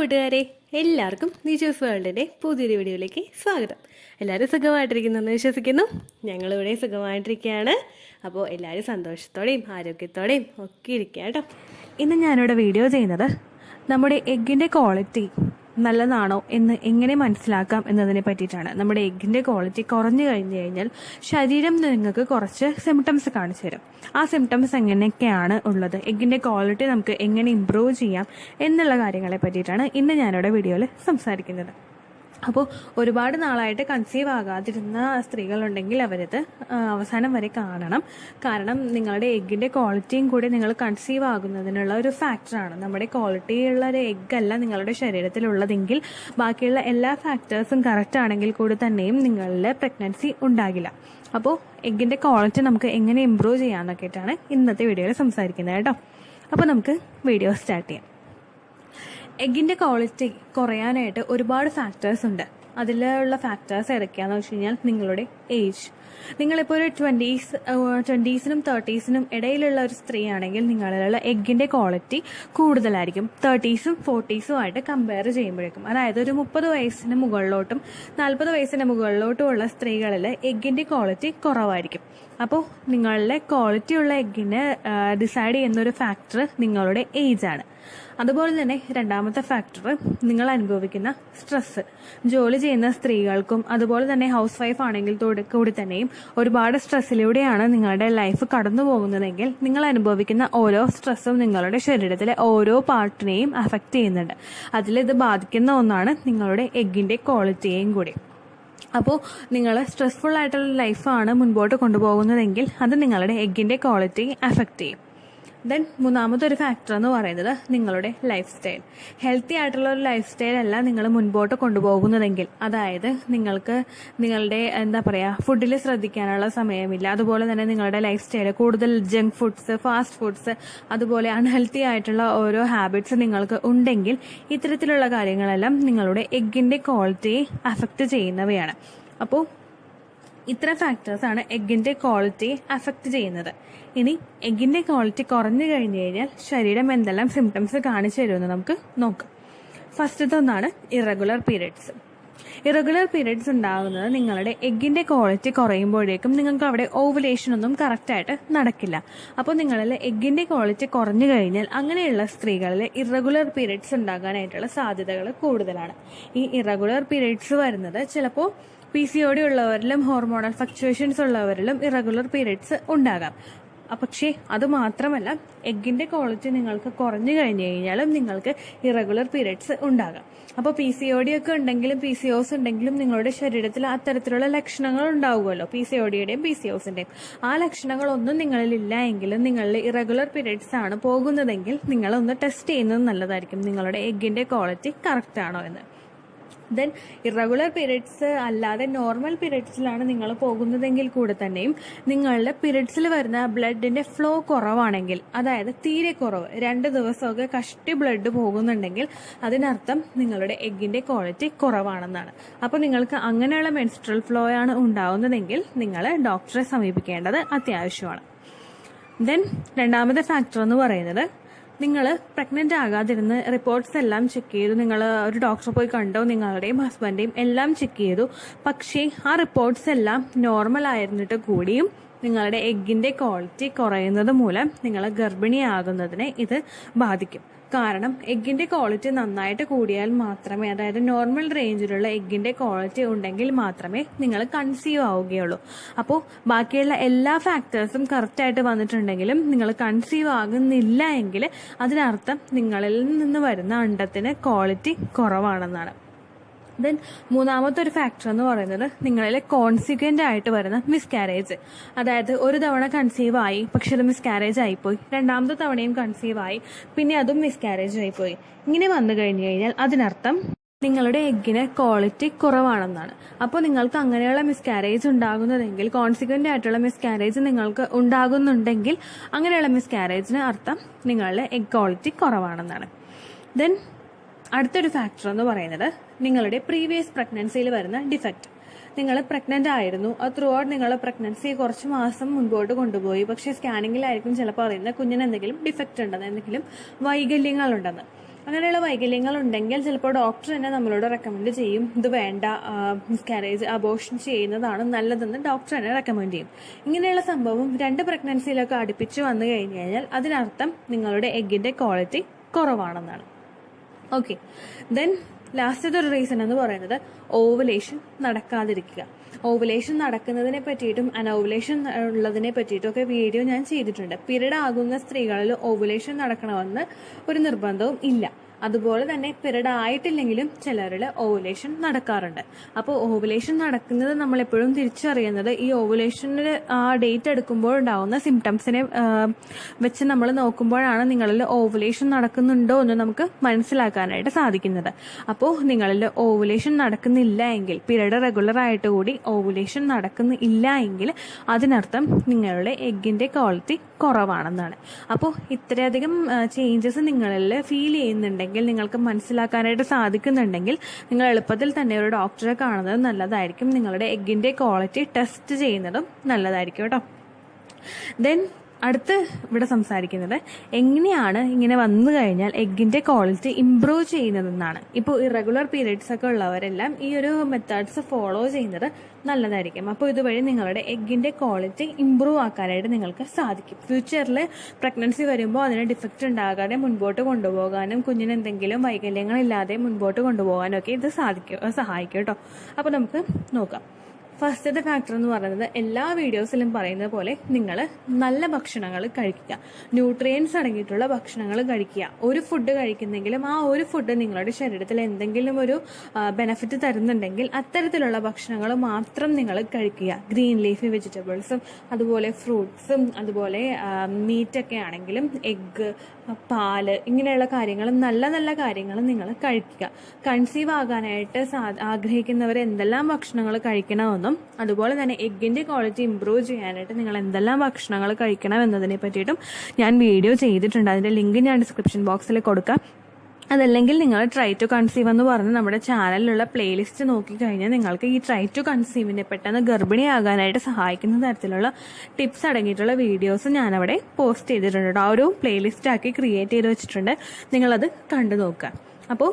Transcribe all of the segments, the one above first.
കൂട്ടുകാരെ, എല്ലാവർക്കും നിജോസ് വേൾഡിൻ്റെ പുതിയൊരു വീഡിയോയിലേക്ക് സ്വാഗതം. എല്ലാവരും സുഖമായിട്ടിരിക്കുന്നെന്ന് വിശ്വസിക്കുന്നു. ഞങ്ങളിവിടെ സുഖമായിട്ടിരിക്കുകയാണ്. അപ്പോൾ എല്ലാവരും സന്തോഷത്തോടെയും ആരോഗ്യത്തോടെയും ഒക്കെ ഇരിക്കുക കേട്ടോ. ഇന്ന് ഞാനിവിടെ വീഡിയോ ചെയ്യുന്നത് നമ്മുടെ എഗ്ഗിൻ്റെ ക്വാളിറ്റി നല്ലതാണോ എന്ന് എങ്ങനെ മനസ്സിലാക്കാം എന്നതിനെ പറ്റിയിട്ടാണ്. നമ്മുടെ എഗ്ഗിൻ്റെ ക്വാളിറ്റി കുറഞ്ഞു കഴിഞ്ഞു കഴിഞ്ഞാൽ ശരീരം നിങ്ങൾക്ക് കുറച്ച് സിംറ്റംസ് കാണിച്ചു തരും. ആ സിംറ്റംസ് എങ്ങനെയൊക്കെയാണ് ഉള്ളത്, എഗ്ഗിൻ്റെ ക്വാളിറ്റി നമുക്ക് എങ്ങനെ ഇമ്പ്രൂവ് ചെയ്യാം എന്നുള്ള കാര്യങ്ങളെ പറ്റിയിട്ടാണ് ഇന്ന് ഞാനിവിടെ വീഡിയോയിൽ സംസാരിക്കുന്നത്. അപ്പോൾ ഒരുപാട് നാളായിട്ട് കൺസീവ് ആകാതിരുന്ന സ്ത്രീകളുണ്ടെങ്കിൽ അവരത് അവസാനം വരെ കാണണം. കാരണം നിങ്ങളുടെ എഗ്ഗിൻ്റെ ക്വാളിറ്റിയും കൂടി നിങ്ങൾ കൺസീവ് ആകുന്നതിനുള്ള ഒരു ഫാക്ടറാണ്. നമ്മുടെ ക്വാളിറ്റിയുള്ള ഒരു എഗ്ഗല്ല നിങ്ങളുടെ ശരീരത്തിലുള്ളതെങ്കിൽ ബാക്കിയുള്ള എല്ലാ ഫാക്ടേഴ്സും കറക്റ്റ് ആണെങ്കിൽ കൂടി തന്നെയും നിങ്ങളുടെ പ്രഗ്നൻസി ഉണ്ടാകില്ല. അപ്പോൾ എഗ്ഗിൻ്റെ ക്വാളിറ്റി നമുക്ക് എങ്ങനെ ഇമ്പ്രൂവ് ചെയ്യാമെന്നൊക്കെയിട്ടാണ് ഇന്നത്തെ വീഡിയോയിൽ സംസാരിക്കുന്നത് കേട്ടോ. അപ്പോൾ നമുക്ക് വീഡിയോ സ്റ്റാർട്ട് ചെയ്യാം. എഗ്ഗിൻ്റെ ക്വാളിറ്റി കുറയാനായിട്ട് ഒരുപാട് ഫാക്ടേഴ്സ് ഉണ്ട്. അതിലുള്ള ഫാക്ടേഴ്സ് ഏതൊക്കെയാണെന്ന് വെച്ച് കഴിഞ്ഞാൽ നിങ്ങളുടെ ഏജ്. നിങ്ങളിപ്പോൾ ഒരു 20-നും 30-നും ഇടയിലുള്ള ഒരു സ്ത്രീ ആണെങ്കിൽ നിങ്ങളിലുള്ള എഗ്ഗിൻ്റെ ക്വാളിറ്റി കൂടുതലായിരിക്കും 30-സും 40-സും ആയിട്ട് കമ്പയർ ചെയ്യുമ്പോഴേക്കും. അതായത് ഒരു 30 വയസ്സിന് മുകളിലോട്ടും 40 വയസ്സിന് മുകളിലോട്ടും ഉള്ള സ്ത്രീകളിൽ എഗ്ഗിൻ്റെ ക്വാളിറ്റി കുറവായിരിക്കും. അപ്പോൾ നിങ്ങളുടെ ക്വാളിറ്റിയുള്ള എഗ്ഗിനെ ഡിസൈഡ് ചെയ്യുന്നൊരു ഫാക്ടർ നിങ്ങളുടെ ഏജാണ്. അതുപോലെ തന്നെ രണ്ടാമത്തെ ഫാക്ടർ നിങ്ങൾ അനുഭവിക്കുന്ന സ്ട്രെസ്. ജോലി ചെയ്യുന്ന സ്ത്രീകൾക്കും അതുപോലെ തന്നെ ഹൗസ് വൈഫ് ആണെങ്കിൽ കൂടി തന്നെയും ഒരുപാട് സ്ട്രെസ്സിലൂടെയാണ് നിങ്ങളുടെ ലൈഫ് കടന്നു പോകുന്നതെങ്കിൽ നിങ്ങൾ അനുഭവിക്കുന്ന ഓരോ സ്ട്രെസ്സും നിങ്ങളുടെ ശരീരത്തിലെ ഓരോ പാർട്ടിനെയും അഫക്റ്റ് ചെയ്യുന്നുണ്ട്. അതിലിത് ബാധിക്കുന്ന ഒന്നാണ് നിങ്ങളുടെ എഗ്ഗിൻ്റെ ക്വാളിറ്റിയെയും കൂടി. അപ്പോൾ നിങ്ങൾ സ്ട്രെസ്ഫുൾ ആയിട്ടുള്ള ലൈഫാണ് മുൻപോട്ട് കൊണ്ടുപോകുന്നതെങ്കിൽ അത് നിങ്ങളുടെ എഗ്ഗിൻ്റെ ക്വാളിറ്റി അഫക്റ്റ് ചെയ്യും. ദെൻ മൂന്നാമതൊരു ഫാക്ടർ എന്ന് പറയുന്നത് നിങ്ങളുടെ ലൈഫ് സ്റ്റൈൽ. ഹെൽത്തി ആയിട്ടുള്ള ഒരു ലൈഫ് സ്റ്റൈൽ അല്ല നിങ്ങൾ മുൻപോട്ട് കൊണ്ടുപോകുന്നതെങ്കിൽ, അതായത് നിങ്ങൾക്ക് നിങ്ങളുടെ ഫുഡിൽ ശ്രദ്ധിക്കാനുള്ള സമയമില്ല, അതുപോലെ തന്നെ നിങ്ങളുടെ ലൈഫ് സ്റ്റൈൽ കൂടുതൽ ജങ്ക് ഫുഡ്സ്, ഫാസ്റ്റ് ഫുഡ്സ്, അതുപോലെ അൺഹെൽത്തി ആയിട്ടുള്ള ഓരോ ഹാബിറ്റ്സ് നിങ്ങൾക്ക് ഉണ്ടെങ്കിൽ ഇത്തരത്തിലുള്ള കാര്യങ്ങളെല്ലാം നിങ്ങളുടെ എഗ്ഗിൻ്റെ ക്വാളിറ്റിയെ അഫക്റ്റ് ചെയ്യുന്നവയാണ്. അപ്പോൾ ഇത്ര ഫാക്ടേഴ്സാണ് എഗ്ഗിൻ്റെ ക്വാളിറ്റിയെ അഫക്റ്റ് ചെയ്യുന്നത്. ഇനി എഗ്ഗിൻ്റെ ക്വാളിറ്റി കുറഞ്ഞു കഴിഞ്ഞു കഴിഞ്ഞാൽ ശരീരം എന്തെല്ലാം സിംറ്റംസ് കാണിച്ചു തരുമെന്ന് നമുക്ക് നോക്കാം. ഫസ്റ്റത്തെ ഒന്നാണ് ഇറഗുലർ പീരിയഡ്സ്. ഇറഗുലർ പീരിയഡ്സ് ഉണ്ടാകുന്നത് നിങ്ങളുടെ എഗ്ഗിൻ്റെ ക്വാളിറ്റി കുറയുമ്പോഴേക്കും നിങ്ങൾക്ക് അവിടെ ഓവുലേഷൻ ഒന്നും കറക്റ്റായിട്ട് നടക്കില്ല. അപ്പോൾ നിങ്ങളിൽ എഗ്ഗിൻ്റെ ക്വാളിറ്റി കുറഞ്ഞു കഴിഞ്ഞാൽ അങ്ങനെയുള്ള സ്ത്രീകളിൽ ഇറഗുലർ പീരിയഡ്സ് ഉണ്ടാകാനായിട്ടുള്ള സാധ്യതകൾ കൂടുതലാണ്. ഈ ഇറഗുലർ പീരിയഡ്സ് വരുന്നത് ചിലപ്പോൾ PCOD ഉള്ളവരിലും ഹോർമോണൽ ഫ്ലക്ച്വേഷൻസ് ഉള്ളവരിലും ഇറഗുലർ പീരിയഡ്സ് ഉണ്ടാകാം. പക്ഷേ അത് മാത്രമല്ല, എഗ്ഗിൻ്റെ ക്വാളിറ്റി നിങ്ങൾക്ക് കുറഞ്ഞു കഴിഞ്ഞു കഴിഞ്ഞാലും നിങ്ങൾക്ക് ഇറഗുലർ പീരിയഡ്സ് ഉണ്ടാകാം. അപ്പോൾ PCOD ഒക്കെ ഉണ്ടെങ്കിലും PCOS ഉണ്ടെങ്കിലും നിങ്ങളുടെ ശരീരത്തിൽ അത്തരത്തിലുള്ള ലക്ഷണങ്ങൾ ഉണ്ടാവുമല്ലോ, PCODയുടെയും PCOSന്റെയും. ആ ലക്ഷണങ്ങളൊന്നും നിങ്ങളിലില്ല എങ്കിലും നിങ്ങളിൽ ഇറഗുലർ പീരിയഡ്സ് ആണ് പോകുന്നതെങ്കിൽ നിങ്ങളൊന്ന് ടെസ്റ്റ് ചെയ്യുന്നത് നല്ലതായിരിക്കും, നിങ്ങളുടെ എഗ്ഗിൻ്റെ ക്വാളിറ്റി കറക്റ്റ് ആണോ എന്ന്. ദെൻ ഇറഗുലർ പീരിയഡ്സ് അല്ലാതെ നോർമൽ പീരിയഡ്സിലാണ് നിങ്ങൾ പോകുന്നതെങ്കിൽ കൂടെ തന്നെയും നിങ്ങളുടെ പീരിയഡ്സിൽ വരുന്ന ബ്ലഡിന്റെ ഫ്ലോ കുറവാണെങ്കിൽ, അതായത് തീരെ കുറവ്, 2 ദിവസമൊക്കെ കഷ്ടി ബ്ലഡ് പോകുന്നുണ്ടെങ്കിൽ അതിനർത്ഥം നിങ്ങളുടെ എഗ്ഗിന്റെ ക്വാളിറ്റി കുറവാണെന്നാണ്. അപ്പോൾ നിങ്ങൾക്ക് അങ്ങനെയുള്ള മെൻസ്ട്രൽ ഫ്ലോ ആണ് ഉണ്ടാവുന്നതെങ്കിൽ നിങ്ങൾ ഡോക്ടറെ സമീപിക്കേണ്ടത് അത്യാവശ്യമാണ്. ദെൻ രണ്ടാമത്തെ ഫാക്ടർ എന്ന് പറയുന്നത് നിങ്ങൾ പ്രഗ്നന്റ് ആകാതിരുന്ന് റിപ്പോർട്ട്സ് എല്ലാം ചെക്ക് ചെയ്തു, നിങ്ങൾ ഒരു ഡോക്ടറെ പോയി കണ്ടോ, നിങ്ങളുടെയും ഹസ്ബൻഡേയും എല്ലാം ചെക്ക് ചെയ്തു, പക്ഷേ ആ റിപ്പോർട്ട്സ് എല്ലാം നോർമൽ ആയിരുന്നിട്ട് കൂടിയും നിങ്ങളുടെ എഗ്ഗിൻ്റെ ക്വാളിറ്റി കുറയുന്നത് മൂലം നിങ്ങൾ ഗർഭിണിയാകുന്നതിനെ ഇത് ബാധിക്കും. കാരണം എഗ്ഗിൻ്റെ ക്വാളിറ്റി നന്നായിട്ട് കൂടിയാൽ മാത്രമേ, അതായത് നോർമൽ റേഞ്ചിലുള്ള എഗ്ഗിൻ്റെ ക്വാളിറ്റി ഉണ്ടെങ്കിൽ മാത്രമേ നിങ്ങൾ കൺസീവ് ആവുകയുള്ളൂ. അപ്പോൾ ബാക്കിയുള്ള എല്ലാ ഫാക്ടേഴ്സും കറക്റ്റായിട്ട് വന്നിട്ടുണ്ടെങ്കിലും നിങ്ങൾ കൺസീവ് ആകുന്നില്ല എങ്കിൽ അതിനർത്ഥം നിങ്ങളിൽ നിന്ന് വരുന്ന അണ്ടത്തിന് ക്വാളിറ്റി കുറവാണെന്നാണ്. ദെൻ മൂന്നാമത്തെ ഒരു ഫാക്ടർ എന്ന് പറയുന്നത് നിങ്ങളിൽ കോൺസിക്വന്റ് ആയിട്ട് വരുന്ന മിസ്കാരേജ്. അതായത് ഒരു തവണ കൺസീവ് ആയി, പക്ഷെ അത് മിസ്കാരേജ് ആയിപ്പോയി, രണ്ടാമത്തെ തവണയും കൺസീവ് ആയി, പിന്നെ അതും മിസ്കാരേജ് ആയിപ്പോയി. ഇങ്ങനെ വന്നു കഴിഞ്ഞു കഴിഞ്ഞാൽ അതിനർത്ഥം നിങ്ങളുടെ എഗ്ഗിന് ക്വാളിറ്റി കുറവാണെന്നാണ്. അപ്പോൾ നിങ്ങൾക്ക് അങ്ങനെയുള്ള മിസ്കാരേജ് ഉണ്ടാകുന്നതെങ്കിൽ, കോൺസിക്വന്റ് ആയിട്ടുള്ള മിസ്കാരേജ് നിങ്ങൾക്ക് ഉണ്ടാകുന്നുണ്ടെങ്കിൽ അങ്ങനെയുള്ള മിസ്കാരേജിന് അർത്ഥം നിങ്ങളുടെ എഗ് ക്വാളിറ്റി കുറവാണെന്നാണ്. ദെൻ അടുത്തൊരു ഫാക്ടർ എന്ന് പറയുന്നത് നിങ്ങളുടെ പ്രീവിയസ് പ്രഗ്നൻസിയിൽ വരുന്ന ഡിഫക്റ്റ്. നിങ്ങൾ പ്രഗ്നന്റ് ആയിരുന്നു, അത് ത്രൂ ഔട്ട് നിങ്ങൾ പ്രഗ്നൻസി കുറച്ച് മാസം മുൻപോട്ട് കൊണ്ടുപോയി, പക്ഷേ സ്കാനിങ്ങിലായിരിക്കും ചിലപ്പോൾ അറിയുന്നത് കുഞ്ഞിന് എന്തെങ്കിലും ഡിഫക്റ്റ് ഉണ്ടെന്ന്, എന്തെങ്കിലും വൈകല്യങ്ങളുണ്ടെന്ന്. അങ്ങനെയുള്ള വൈകല്യങ്ങൾ ഉണ്ടെങ്കിൽ ചിലപ്പോൾ ഡോക്ടർ തന്നെ നമ്മളോട് റെക്കമെൻഡ് ചെയ്യും, ഇത് വേണ്ട, മിസ്കാരേജ് അബോർഷൻ ചെയ്യുന്നതാണ് നല്ലതെന്ന് ഡോക്ടർ തന്നെ റെക്കമെൻഡ് ചെയ്യും. ഇങ്ങനെയുള്ള സംഭവം 2 പ്രഗ്നൻസിയിലൊക്കെ അടുപ്പിച്ച് വന്നു കഴിഞ്ഞു കഴിഞ്ഞാൽ അതിനർത്ഥം നിങ്ങളുടെ എഗ്ഗിൻ്റെ ക്വാളിറ്റി കുറവാണെന്നാണ്. ഓക്കെ, ദെൻ ലാസ്റ്റത്തെ ഒരു റീസൺ എന്ന് പറയുന്നത് ഓവുലേഷൻ നടക്കാതിരിക്കുക. ഓവുലേഷൻ നടക്കുന്നതിനെ പറ്റിയിട്ടും അനോവുലേഷൻ ഉള്ളതിനെ പറ്റിയിട്ടും ഒക്കെ വീഡിയോ ഞാൻ ചെയ്തിട്ടുണ്ട്. പീരീഡ് ആകുന്ന സ്ത്രീകളിൽ ഓവുലേഷൻ നടക്കണമെന്ന് ഒരു നിർബന്ധവും ഇല്ല. അതുപോലെ തന്നെ പീരീഡ് ആയിട്ടില്ലെങ്കിലും ചിലരിൽ ഓവുലേഷൻ നടക്കാറുണ്ട്. അപ്പോൾ ഓവുലേഷൻ നടക്കുന്നത് നമ്മളെപ്പോഴും തിരിച്ചറിയുന്നത് ഈ ഓവുലേഷനിൽ ആ ഡേറ്റ് എടുക്കുമ്പോൾ ഉണ്ടാകുന്ന സിംറ്റംസിനെ വെച്ച് നമ്മൾ നോക്കുമ്പോഴാണ് നിങ്ങളിൽ ഓവുലേഷൻ നടക്കുന്നുണ്ടോ എന്ന് നമുക്ക് മനസ്സിലാക്കാനായിട്ട് സാധിക്കുന്നത്. അപ്പോൾ നിങ്ങളിൽ ഓവുലേഷൻ നടക്കുന്നില്ല എങ്കിൽ, പീരീഡ് റെഗുലർ ആയിട്ട് കൂടി ഓവുലേഷൻ നടക്കുന്നില്ല എങ്കിൽ അതിനർത്ഥം നിങ്ങളുടെ എഗ്ഗിൻ്റെ ക്വാളിറ്റി കുറവാണെന്നാണ്. അപ്പോൾ ഇത്രയധികം ചേഞ്ചസ് നിങ്ങളിൽ ഫീൽ ചെയ്യുന്നുണ്ടെങ്കിൽ, നിങ്ങൾക്ക് മനസ്സിലാക്കാനായിട്ട് സാധിക്കുന്നുണ്ടെങ്കിൽ നിങ്ങൾ എളുപ്പത്തിൽ തന്നെ ഒരു ഡോക്ടറെ കാണുന്നത് നല്ലതായിരിക്കും. നിങ്ങളുടെ എഗ്ഗിൻ്റെ ക്വാളിറ്റി ടെസ്റ്റ് ചെയ്യുന്നതും നല്ലതായിരിക്കും കേട്ടോ. ദെൻ അടുത്ത് ഇവിടെ സംസാരിക്കുന്നത് എങ്ങനെയാണ് ഇങ്ങനെ വന്നു കഴിഞ്ഞാൽ എഗ്ഗിൻ്റെ ക്വാളിറ്റി ഇംപ്രൂവ് ചെയ്യുന്നതെന്നാണ്. ഇപ്പോൾ ഇറഗുലർ പീരീഡ്സ് ഒക്കെ ഉള്ളവരെല്ലാം ഈ ഒരു മെത്തേഡ്സ് ഫോളോ ചെയ്യുന്നത് നല്ലതായിരിക്കും. അപ്പോൾ ഇതുവഴി നിങ്ങളുടെ എഗ്ഗിൻ്റെ ക്വാളിറ്റി ഇംപ്രൂവ് ആക്കാനായിട്ട് നിങ്ങൾക്ക് സാധിക്കും. ഫ്യൂച്ചറിൽ പ്രഗ്നൻസി വരുമ്പോൾ അതിന് ഡിഫക്റ്റ് ഉണ്ടാകാതെ മുൻപോട്ട് കൊണ്ടുപോകാനും കുഞ്ഞിന് എന്തെങ്കിലും വൈകല്യങ്ങളില്ലാതെ മുൻപോട്ട് കൊണ്ടുപോകാനും ഒക്കെ ഇത് സഹായിക്കും കേട്ടോ. അപ്പോൾ നമുക്ക് നോക്കാം. ഫസ്റ്റത്തെ ഫാക്ടർ എന്ന് പറയുന്നത് എല്ലാ വീഡിയോസിലും പറയുന്നത് പോലെ നിങ്ങൾ നല്ല ഭക്ഷണങ്ങൾ കഴിക്കുക, ന്യൂട്രിയൻസ് അടങ്ങിയിട്ടുള്ള ഭക്ഷണങ്ങൾ കഴിക്കുക. ഒരു ഫുഡ് കഴിക്കുന്നെങ്കിലും ആ ഒരു ഫുഡ് നിങ്ങളുടെ ശരീരത്തിൽ എന്തെങ്കിലും ഒരു ബെനഫിറ്റ് തരുന്നുണ്ടെങ്കിൽ അത്തരത്തിലുള്ള ഭക്ഷണങ്ങൾ മാത്രം നിങ്ങൾ കഴിക്കുക. ഗ്രീൻ ലീഫി വെജിറ്റബിൾസും അതുപോലെ ഫ്രൂട്ട്സും അതുപോലെ മീറ്റൊക്കെ ആണെങ്കിലും എഗ്ഗ്, പാല്, ഇങ്ങനെയുള്ള കാര്യങ്ങൾ, നല്ല നല്ല കാര്യങ്ങൾ നിങ്ങൾ കഴിക്കുക. കൺസീവ് ആകാനായിട്ട് ആഗ്രഹിക്കുന്നവർ എന്തെല്ലാം ഭക്ഷണങ്ങൾ കഴിക്കണമെന്നും അതുപോലെ തന്നെ എഗ്ഗിൻ്റെ ക്വാളിറ്റി ഇംപ്രൂവ് ചെയ്യാനായിട്ട് നിങ്ങൾ എന്തെല്ലാം ഭക്ഷണങ്ങൾ കഴിക്കണം എന്നതിനെ പറ്റിയിട്ടും ഞാൻ വീഡിയോ ചെയ്തിട്ടുണ്ട്. അതിൻ്റെ ലിങ്ക് ഞാൻ ഡിസ്ക്രിപ്ഷൻ ബോക്സിൽ കൊടുക്കാം. അതല്ലെങ്കിൽ നിങ്ങൾ ട്രൈ ടു കൺസീവ് എന്ന് പറഞ്ഞ് നമ്മുടെ ചാനലിലുള്ള പ്ലേലിസ്റ്റ് നോക്കിക്കഴിഞ്ഞാൽ നിങ്ങൾക്ക് ഈ ട്രൈ ടു കൺസീവിനെ പെട്ടെന്ന് ഗർഭിണിയാകാനായിട്ട് സഹായിക്കുന്ന തരത്തിലുള്ള ടിപ്സ് അടങ്ങിയിട്ടുള്ള വീഡിയോസ് ഞാനവിടെ പോസ്റ്റ് ചെയ്തിട്ടുണ്ട്. ആ ഒരു പ്ലേലിസ്റ്റ് ആക്കി ക്രിയേറ്റ് ചെയ്ത് വെച്ചിട്ടുണ്ട്. നിങ്ങളത് കണ്ടു നോക്കുക. അപ്പോൾ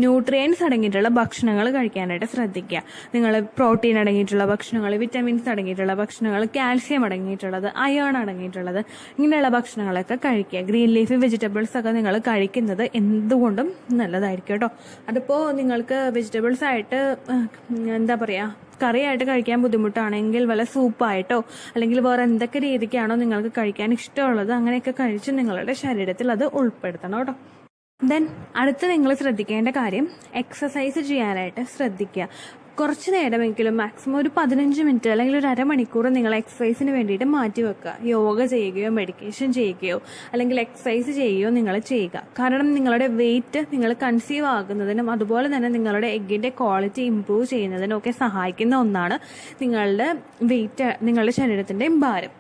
ന്യൂട്രിയൻസ് അടങ്ങിയിട്ടുള്ള ഭക്ഷണങ്ങൾ കഴിക്കാനായിട്ട് ശ്രദ്ധിക്കുക. നിങ്ങൾ പ്രോട്ടീൻ അടങ്ങിയിട്ടുള്ള ഭക്ഷണങ്ങൾ, വിറ്റമിൻസ് അടങ്ങിയിട്ടുള്ള ഭക്ഷണങ്ങൾ, കാൽസ്യം അടങ്ങിയിട്ടുള്ളത്, അയേൺ അടങ്ങിയിട്ടുള്ളത്, ഇങ്ങനെയുള്ള ഭക്ഷണങ്ങളൊക്കെ കഴിക്കുക. ഗ്രീൻ ലീഫി വെജിറ്റബിൾസ് ഒക്കെ നിങ്ങൾ കഴിക്കുന്നത് എന്തുകൊണ്ടും നല്ലതായിരിക്കും കേട്ടോ. അതിപ്പോൾ നിങ്ങൾക്ക് വെജിറ്റബിൾസ് ആയിട്ട് എന്താ പറയുക, കറിയായിട്ട് കഴിക്കാൻ ബുദ്ധിമുട്ടാണെങ്കിൽ വല്ല സൂപ്പായിട്ടോ അല്ലെങ്കിൽ വേറെ എന്തൊക്കെ രീതിക്കാണോ നിങ്ങൾക്ക് കഴിക്കാൻ ഇഷ്ടമുള്ളത് അങ്ങനെയൊക്കെ കഴിച്ച് നിങ്ങളുടെ ശരീരത്തിൽ അത് ഉൾപ്പെടുത്തണം കേട്ടോ. ദെൻ അടുത്ത് നിങ്ങൾ ശ്രദ്ധിക്കേണ്ട കാര്യം എക്സസൈസ് ചെയ്യാനായിട്ട് ശ്രദ്ധിക്കുക. കുറച്ച് നേരമെങ്കിലും, മാക്സിമം ഒരു 15 മിനിറ്റ് അല്ലെങ്കിൽ ഒരു അരമണിക്കൂർ നിങ്ങൾ എക്സസൈസിന് വേണ്ടിയിട്ട് മാറ്റി വെക്കുക. യോഗ ചെയ്യുകയോ മെഡിറ്റേഷൻ ചെയ്യുകയോ അല്ലെങ്കിൽ എക്സസൈസ് ചെയ്യുകയോ നിങ്ങൾ ചെയ്യുക. കാരണം നിങ്ങളുടെ വെയിറ്റ് നിങ്ങൾ കൺസീവ് ആകുന്നതിനും അതുപോലെ തന്നെ നിങ്ങളുടെ എഗ്ഗിൻ്റെ ക്വാളിറ്റി ഇംപ്രൂവ് ചെയ്യുന്നതിനും ഒക്കെ സഹായിക്കുന്ന ഒന്നാണ് നിങ്ങളുടെ വെയിറ്റ്, നിങ്ങളുടെ ശരീരത്തിൻ്റെ ഭാരം.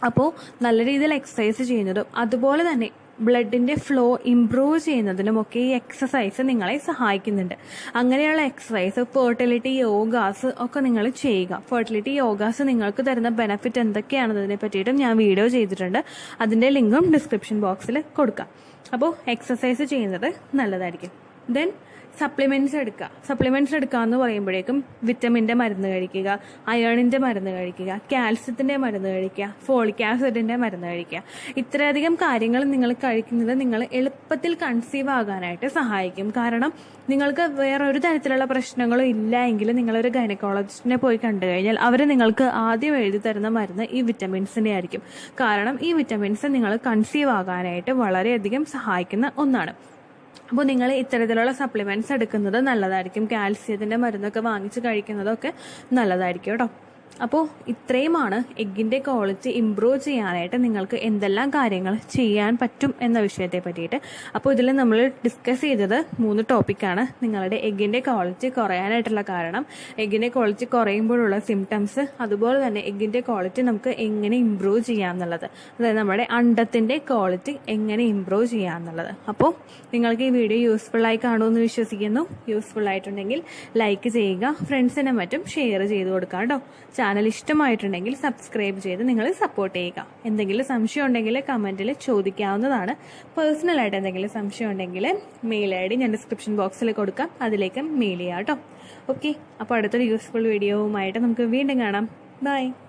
അപ്പോൾ നല്ല രീതിയിൽ എക്സസൈസ് ചെയ്യുന്നതും അതുപോലെ തന്നെ ബ്ലഡിൻ്റെ ഫ്ലോ ഇംപ്രൂവ് ചെയ്യുന്നതിനുമൊക്കെ ഈ എക്സസൈസ് നിങ്ങളെ സഹായിക്കുന്നുണ്ട്. അങ്ങനെയുള്ള എക്സസൈസ്, ഫെർട്ടിലിറ്റി യോഗാസ് ഒക്കെ നിങ്ങൾ ചെയ്യുക. ഫെർട്ടിലിറ്റി യോഗാസ് നിങ്ങൾക്ക് തരുന്ന ബെനഫിറ്റ് എന്തൊക്കെയാണെന്നതിനെ പറ്റിയിട്ടും ഞാൻ വീഡിയോ ചെയ്തിട്ടുണ്ട്. അതിൻ്റെ ലിങ്കും ഡിസ്ക്രിപ്ഷൻ ബോക്സിൽ കൊടുക്കാം. അപ്പോൾ എക്സസൈസ് ചെയ്യുന്നത് നല്ലതായിരിക്കും. ദെൻ സപ്ലിമെന്റ്സ് എടുക്കുക. സപ്ലിമെന്റ്സ് എടുക്കുക എന്ന് പറയുമ്പോഴേക്കും വിറ്റമിൻ്റെ മരുന്ന് കഴിക്കുക, അയേണിൻ്റെ മരുന്ന് കഴിക്കുക, കാൽസ്യത്തിൻ്റെ മരുന്ന് കഴിക്കുക, ഫോളിക് ആസിഡിൻ്റെ മരുന്ന് കഴിക്കുക. ഇത്രയധികം കാര്യങ്ങൾ നിങ്ങൾ കഴിക്കുന്നത് നിങ്ങൾ എളുപ്പത്തിൽ കൺസീവ് ആകാനായിട്ട് സഹായിക്കും. കാരണം നിങ്ങൾക്ക് വേറെ ഒരു തരത്തിലുള്ള പ്രശ്നങ്ങളും ഇല്ല എങ്കിൽ നിങ്ങളൊരു ഗൈനക്കോളജിസ്റ്റിനെ പോയി കണ്ടു കഴിഞ്ഞാൽ അവർ നിങ്ങൾക്ക് ആദ്യം എഴുതി തരുന്ന മരുന്ന് ഈ വിറ്റമിൻസിൻ്റെ ആയിരിക്കും. കാരണം ഈ വിറ്റമിൻസ് നിങ്ങൾ കൺസീവ് ആകാനായിട്ട് വളരെയധികം സഹായിക്കുന്ന ഒന്നാണ്. അപ്പോൾ നിങ്ങൾ ഇത്തരത്തിലുള്ള സപ്ലിമെന്റ്സ് എടുക്കുന്നത് നല്ലതായിരിക്കും. കാൽസ്യത്തിൻ്റെ മരുന്നൊക്കെ വാങ്ങിച്ച് കഴിക്കുന്നതൊക്കെ നല്ലതായിരിക്കും കേട്ടോ. അപ്പോൾ ഇത്രയുമാണ് എഗ്ഗിൻ്റെ ക്വാളിറ്റി ഇംപ്രൂവ് ചെയ്യാനായിട്ട് നിങ്ങൾക്ക് എന്തെല്ലാം കാര്യങ്ങൾ ചെയ്യാൻ പറ്റും എന്ന വിഷയത്തെ പറ്റിയിട്ട്. അപ്പോൾ ഇതിൽ നമ്മൾ ഡിസ്കസ് ചെയ്തത് 3 ടോപ്പിക്കാണ്. നിങ്ങളുടെ എഗ്ഗിൻ്റെ ക്വാളിറ്റി കുറയാനായിട്ടുള്ള കാരണം, എഗ്ഗിൻ്റെ ക്വാളിറ്റി കുറയുമ്പോഴുള്ള സിംറ്റംസ്, അതുപോലെ തന്നെ എഗ്ഗിൻ്റെ ക്വാളിറ്റി നമുക്ക് എങ്ങനെ ഇംപ്രൂവ് ചെയ്യാമെന്നുള്ളത്, അതായത് നമ്മുടെ അണ്ടത്തിൻ്റെ ക്വാളിറ്റി എങ്ങനെ ഇംപ്രൂവ് ചെയ്യാമെന്നുള്ളത്. അപ്പോൾ നിങ്ങൾക്ക് ഈ വീഡിയോ യൂസ്ഫുള്ളായി കാണുമെന്ന് വിശ്വസിക്കുന്നു. യൂസ്ഫുൾ ആയിട്ടുണ്ടെങ്കിൽ ലൈക്ക് ചെയ്യുക, ഫ്രണ്ട്സിനും മറ്റും ഷെയർ ചെയ്ത് കൊടുക്കാം കേട്ടോ. ചാനൽ ഇഷ്ടമായിട്ടുണ്ടെങ്കിൽ സബ്സ്ക്രൈബ് ചെയ്ത് നിങ്ങൾ സപ്പോർട്ട് ചെയ്യുക. എന്തെങ്കിലും സംശയം ഉണ്ടെങ്കിൽ കമൻറ്റിൽ ചോദിക്കാവുന്നതാണ്. പേഴ്സണലായിട്ട് എന്തെങ്കിലും സംശയം ഉണ്ടെങ്കിൽ മെയിൽ ID ഞാൻ ഡിസ്ക്രിപ്ഷൻ ബോക്സിൽ കൊടുക്കാം, അതിലേക്ക് മെയിൽ ചെയ്യാം കേട്ടോ. ഓക്കെ, അപ്പോൾ അടുത്തൊരു യൂസ്ഫുൾ വീഡിയോവുമായിട്ട് നമുക്ക് വീണ്ടും കാണാം. ബൈ.